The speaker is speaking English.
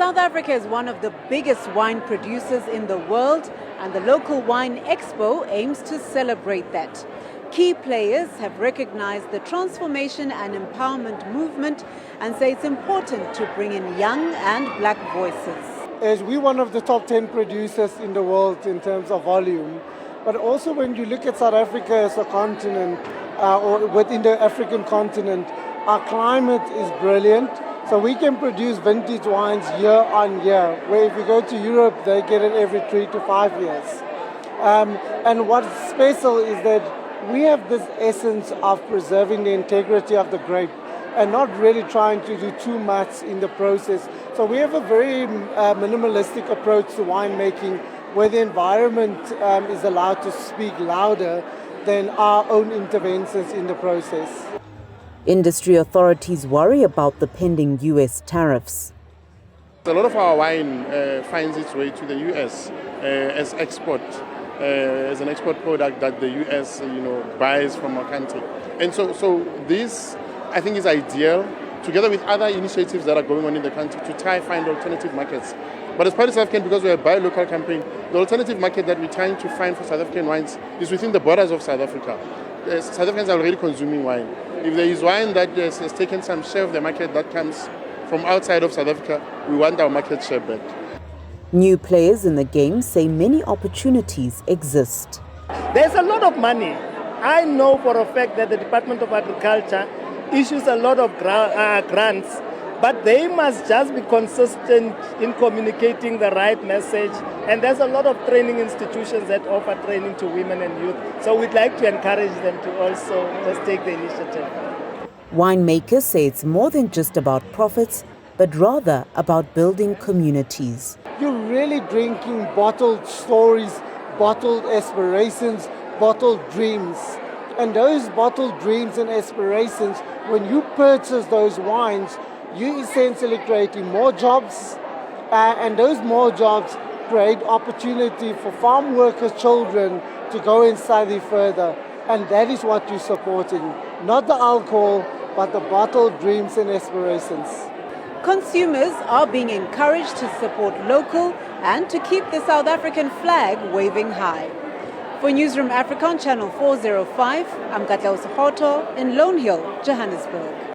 South Africa is one of the biggest wine producers in the world, and the Local Wine Expo aims to celebrate that. Key players have recognized the transformation and empowerment movement and say it's important to bring in young and black voices. As we're one of the top 10 producers in the world in terms of volume, but also when you look at South Africa as a continent, or within the African continent, our climate is brilliant. So we can produce vintage wines year on year, where if you go to Europe, they get it every 3 to 5 years. And what's special is that we have this essence of preserving the integrity of the grape and not really trying to do too much in the process. So we have a very minimalistic approach to winemaking, where the environment is allowed to speak louder than our own interventions in the process. Industry authorities worry about the pending US tariffs. A lot of our wine finds its way to the US as an export product that the US buys from our country. And so this, I think, is ideal, together with other initiatives that are going on in the country to try and find alternative markets. But as part of South African, because we're a buy local campaign, the alternative market that we're trying to find for South African wines is within the borders of South Africa. South Africans are already consuming wine. If there is wine that has taken some share of the market that comes from outside of South Africa, we want our market share back. New players in the game say many opportunities exist. There's a lot of money. I know for a fact that the Department of Agriculture issues a lot of grants, but they must just be consistent in communicating the right message. And there's a lot of training institutions that offer training to women and youth. So we'd like to encourage them to also just take the initiative. Winemakers say it's more than just about profits, but rather about building communities. You're really drinking bottled stories, bottled aspirations, bottled dreams. And those bottled dreams and aspirations, when you purchase those wines, you're essentially creating more jobs, and those more jobs create opportunity for farm workers' children to go and study further. And that is what you're supporting. Not the alcohol, but the bottled dreams and aspirations. Consumers are being encouraged to support local and to keep the South African flag waving high. For Newzroom Afrika on Channel 405, I'm Katleho Sekhotho in Lone Hill, Johannesburg.